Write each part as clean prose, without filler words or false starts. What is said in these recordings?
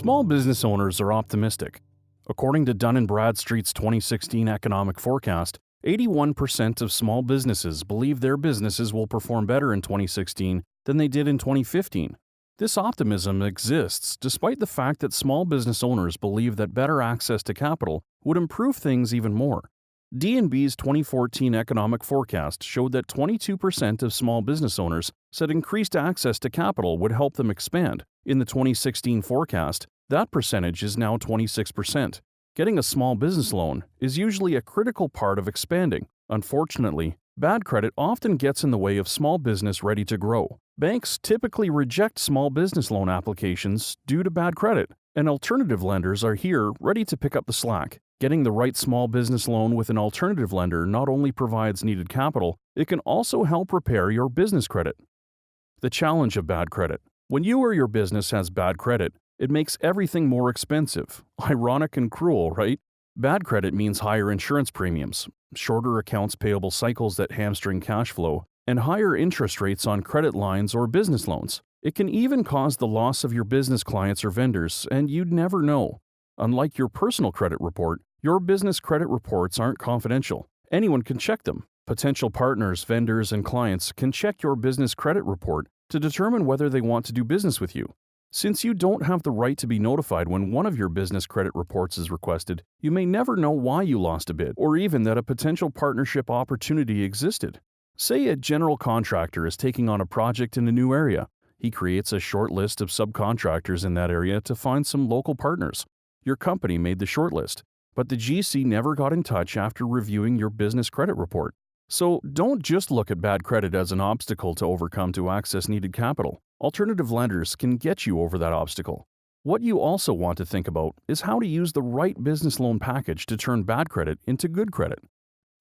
Small business owners are optimistic. According to Dun & Bradstreet's 2016 economic forecast, 81% of small businesses believe their businesses will perform better in 2016 than they did in 2015. This optimism exists despite the fact that small business owners believe that better access to capital would improve things even more. D&B's 2014 economic forecast showed that 22% of small business owners said increased access to capital would help them expand. In the 2016 forecast, that percentage is now 26%. Getting a small business loan is usually a critical part of expanding. Unfortunately, bad credit often gets in the way of small business ready to grow. Banks typically reject small business loan applications due to bad credit, and alternative lenders are here ready to pick up the slack. Getting the right small business loan with an alternative lender not only provides needed capital, it can also help repair your business credit. The challenge of bad credit. When you or your business has bad credit, it makes everything more expensive. Ironic and cruel, right? Bad credit means higher insurance premiums, shorter accounts payable cycles that hamstring cash flow, and higher interest rates on credit lines or business loans. It can even cause the loss of your business clients or vendors, and you'd never know. Unlike your personal credit report, your business credit reports aren't confidential. Anyone can check them. Potential partners, vendors, and clients can check your business credit report to determine whether they want to do business with you. Since you don't have the right to be notified when one of your business credit reports is requested, you may never know why you lost a bid or even that a potential partnership opportunity existed. Say a general contractor is taking on a project in a new area. He creates a short list of subcontractors in that area to find some local partners. Your company made the short list, but the GC never got in touch after reviewing your business credit report. So don't just look at bad credit as an obstacle to overcome to access needed capital. Alternative lenders can get you over that obstacle. What you also want to think about is how to use the right business loan package to turn bad credit into good credit.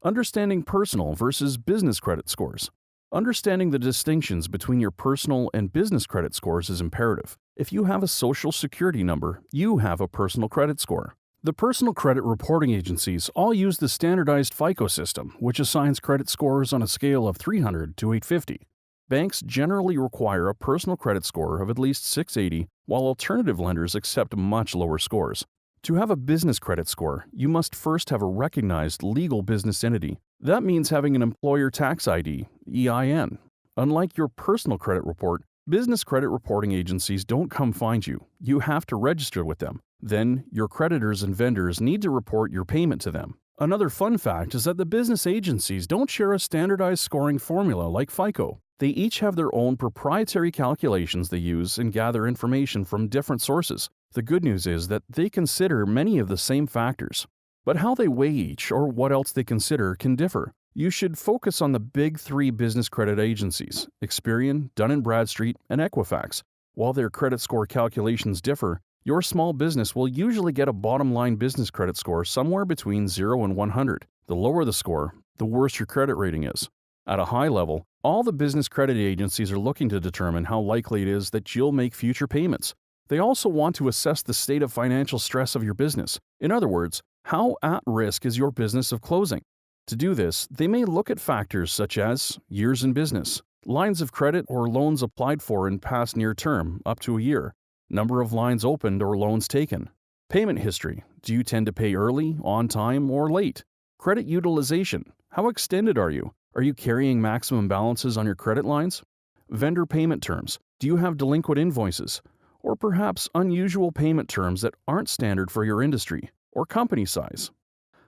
Understanding personal versus business credit scores. Understanding the distinctions between your personal and business credit scores is imperative. If you have a social security number, you have a personal credit score. The personal credit reporting agencies all use the standardized FICO system, which assigns credit scores on a scale of 300 to 850. Banks generally require a personal credit score of at least 680, while alternative lenders accept much lower scores. To have a business credit score, you must first have a recognized legal business entity. That means having an employer tax ID, EIN. Unlike your personal credit report, business credit reporting agencies don't come find you. You have to register with them. Then, your creditors and vendors need to report your payment to them. Another fun fact is that the business agencies don't share a standardized scoring formula like FICO. They each have their own proprietary calculations they use and gather information from different sources. The good news is that they consider many of the same factors. But how they weigh each or what else they consider can differ. You should focus on the big three business credit agencies, Experian, Dun & Bradstreet, and Equifax. While their credit score calculations differ, your small business will usually get a bottom-line business credit score somewhere between 0 and 100. The lower the score, the worse your credit rating is. At a high level, all the business credit agencies are looking to determine how likely it is that you'll make future payments. They also want to assess the state of financial stress of your business. In other words, how at risk is your business of closing? To do this, they may look at factors such as years in business, lines of credit or loans applied for in past near term, up to a year, number of lines opened or loans taken, payment history, do you tend to pay early, on time, or late, credit utilization, how extended are you? Are you carrying maximum balances on your credit lines? Vendor payment terms, do you have delinquent invoices? Or perhaps unusual payment terms that aren't standard for your industry, or company size.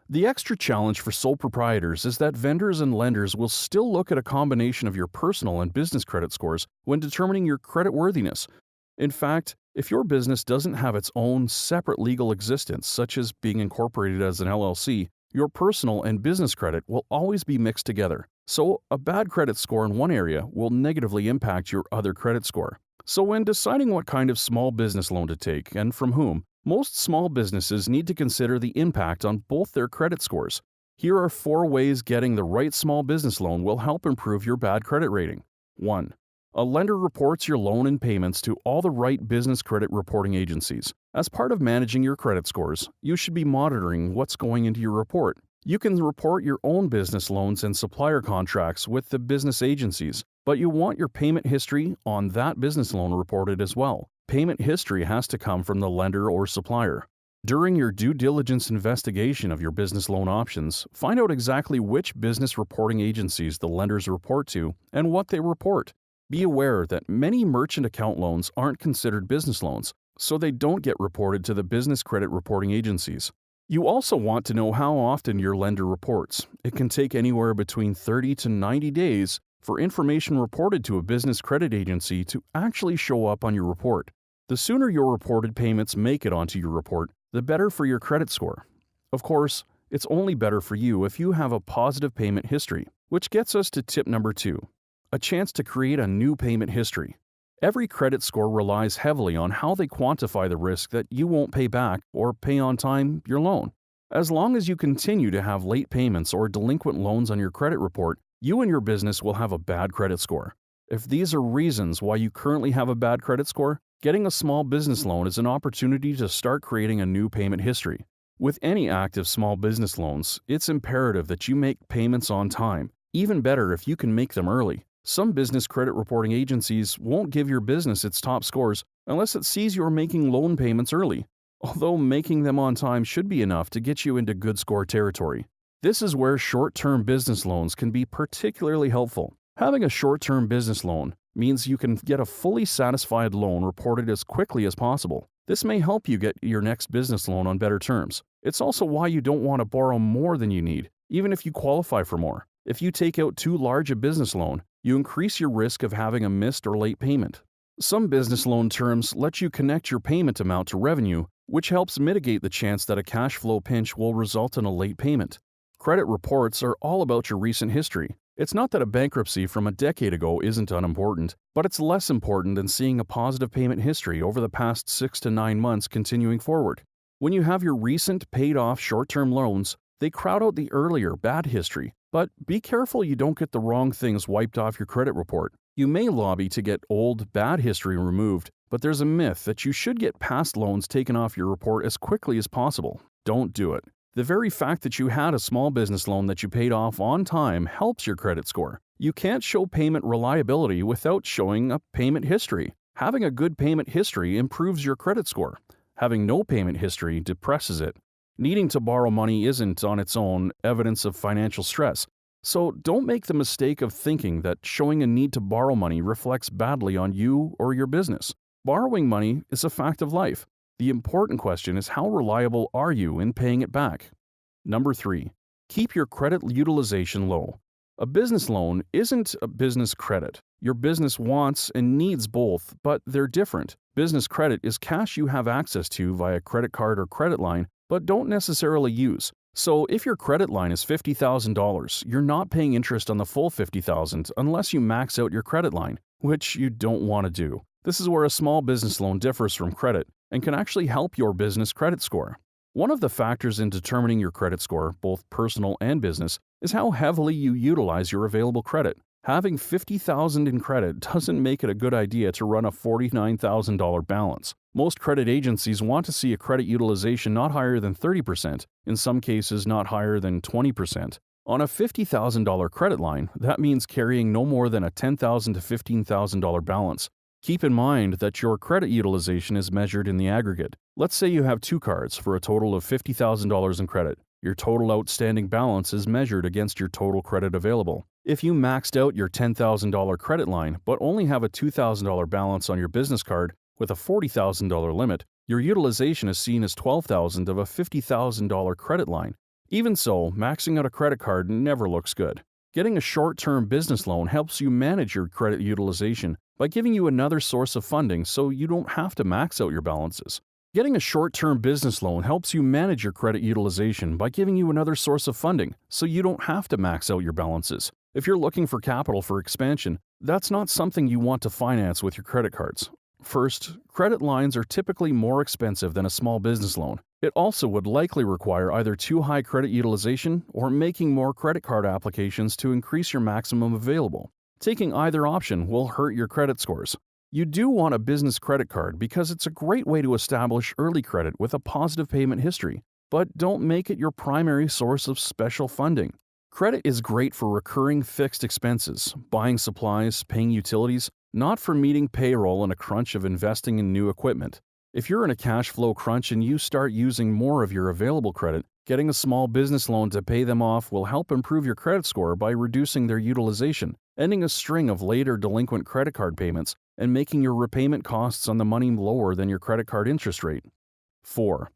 The extra challenge for sole proprietors is that vendors and lenders will still look at a combination of your personal and business credit scores when determining your creditworthiness. In fact, if your business doesn't have its own separate legal existence, such as being incorporated as an LLC, your personal and business credit will always be mixed together. So, a bad credit score in one area will negatively impact your other credit score. So when deciding what kind of small business loan to take and from whom, most small businesses need to consider the impact on both their credit scores. Here are 4 ways getting the right small business loan will help improve your bad credit rating. 1. A lender reports your loan and payments to all the right business credit reporting agencies. As part of managing your credit scores, you should be monitoring what's going into your report. You can report your own business loans and supplier contracts with the business agencies, but you want your payment history on that business loan reported as well. Payment history has to come from the lender or supplier. During your due diligence investigation of your business loan options, find out exactly which business reporting agencies the lenders report to and what they report. Be aware that many merchant account loans aren't considered business loans, so they don't get reported to the business credit reporting agencies. You also want to know how often your lender reports. It can take anywhere between 30 to 90 days for information reported to a business credit agency to actually show up on your report. The sooner your reported payments make it onto your report, the better for your credit score. Of course, it's only better for you if you have a positive payment history, which gets us to tip number 2, a chance to create a new payment history. Every credit score relies heavily on how they quantify the risk that you won't pay back or pay on time your loan. As long as you continue to have late payments or delinquent loans on your credit report, you and your business will have a bad credit score. If these are reasons why you currently have a bad credit score, getting a small business loan is an opportunity to start creating a new payment history. With any active small business loans, it's imperative that you make payments on time. Even better if you can make them early. Some business credit reporting agencies won't give your business its top scores unless it sees you're making loan payments early, although making them on time should be enough to get you into good score territory. This is where short-term business loans can be particularly helpful. Having a short-term business loan means you can get a fully satisfied loan reported as quickly as possible. This may help you get your next business loan on better terms. It's also why you don't want to borrow more than you need, even if you qualify for more. If you take out too large a business loan, you increase your risk of having a missed or late payment. Some business loan terms let you connect your payment amount to revenue, which helps mitigate the chance that a cash flow pinch will result in a late payment. Credit reports are all about your recent history. It's not that a bankruptcy from a decade ago isn't unimportant, but it's less important than seeing a positive payment history over the past 6 to 9 months continuing forward. When you have your recent paid-off short-term loans, they crowd out the earlier bad history, but be careful you don't get the wrong things wiped off your credit report. You may lobby to get old, bad history removed, but there's a myth that you should get past loans taken off your report as quickly as possible. Don't do it. The very fact that you had a small business loan that you paid off on time helps your credit score. You can't show payment reliability without showing a payment history. Having a good payment history improves your credit score. Having no payment history depresses it. Needing to borrow money isn't on its own evidence of financial stress. So don't make the mistake of thinking that showing a need to borrow money reflects badly on you or your business. Borrowing money is a fact of life. The important question is, how reliable are you in paying it back? Number 3, keep your credit utilization low. A business loan isn't a business credit. Your business wants and needs both, but they're different. Business credit is cash you have access to via credit card or credit line, but don't necessarily use. So if your credit line is $50,000, you're not paying interest on the full $50,000 unless you max out your credit line, which you don't want to do. This is where a small business loan differs from credit and can actually help your business credit score. One of the factors in determining your credit score, both personal and business, is how heavily you utilize your available credit. Having $50,000 in credit doesn't make it a good idea to run a $49,000 balance. Most credit agencies want to see a credit utilization not higher than 30%, in some cases not higher than 20%. On a $50,000 credit line, that means carrying no more than a $10,000 to $15,000 balance. Keep in mind that your credit utilization is measured in the aggregate. Let's say you have 2 cards for a total of $50,000 in credit. Your total outstanding balance is measured against your total credit available. If you maxed out your $10,000 credit line but only have a $2,000 balance on your business card with a $40,000 limit, your utilization is seen as $12,000 of a $50,000 credit line. Even so, maxing out a credit card never looks good. Getting a short-term business loan helps you manage your credit utilization by giving you another source of funding so you don't have to max out your balances. Getting a short-term business loan helps you manage your credit utilization by giving you another source of funding so you don't have to max out your balances. If you're looking for capital for expansion, that's not something you want to finance with your credit cards. First, credit lines are typically more expensive than a small business loan. It also would likely require either too high credit utilization or making more credit card applications to increase your maximum available. Taking either option will hurt your credit scores. You do want a business credit card because it's a great way to establish early credit with a positive payment history, but don't make it your primary source of special funding. Credit is great for recurring fixed expenses, buying supplies, paying utilities, not for meeting payroll in a crunch of investing in new equipment. If you're in a cash flow crunch and you start using more of your available credit, getting a small business loan to pay them off will help improve your credit score by reducing their utilization, ending a string of late or delinquent credit card payments, and making your repayment costs on the money lower than your credit card interest rate. 4.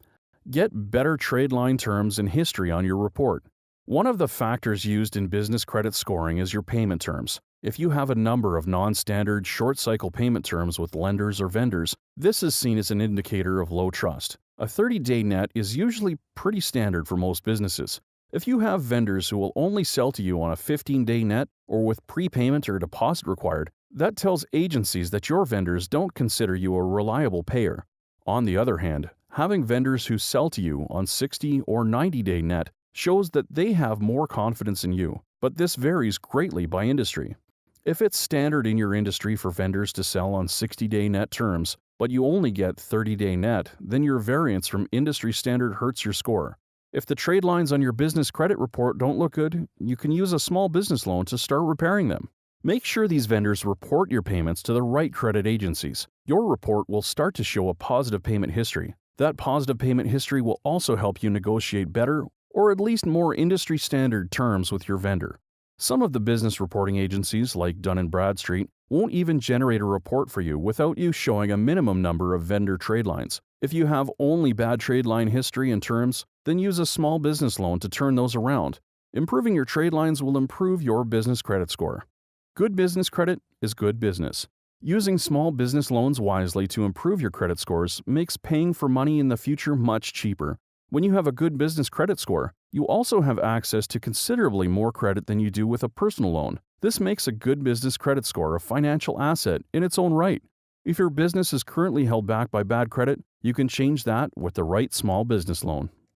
Get better trade line terms and history on your report. One of the factors used in business credit scoring is your payment terms. If you have a number of non-standard, short-cycle payment terms with lenders or vendors, this is seen as an indicator of low trust. A 30-day net is usually pretty standard for most businesses. If you have vendors who will only sell to you on a 15-day net or with prepayment or deposit required, that tells agencies that your vendors don't consider you a reliable payer. On the other hand, having vendors who sell to you on 60 or 90-day net shows that they have more confidence in you, but this varies greatly by industry. If it's standard in your industry for vendors to sell on 60-day net terms, but you only get 30-day net, then your variance from industry standard hurts your score. If the trade lines on your business credit report don't look good, you can use a small business loan to start repairing them. Make sure these vendors report your payments to the right credit agencies. Your report will start to show a positive payment history. That positive payment history will also help you negotiate better or at least more industry standard terms with your vendor. Some of the business reporting agencies, like Dun & Bradstreet, won't even generate a report for you without you showing a minimum number of vendor trade lines. If you have only bad trade line history and terms, then use a small business loan to turn those around. Improving your trade lines will improve your business credit score. Good business credit is good business. Using small business loans wisely to improve your credit scores makes paying for money in the future much cheaper. When you have a good business credit score, you also have access to considerably more credit than you do with a personal loan. This makes a good business credit score a financial asset in its own right. If your business is currently held back by bad credit, you can change that with the right small business loan.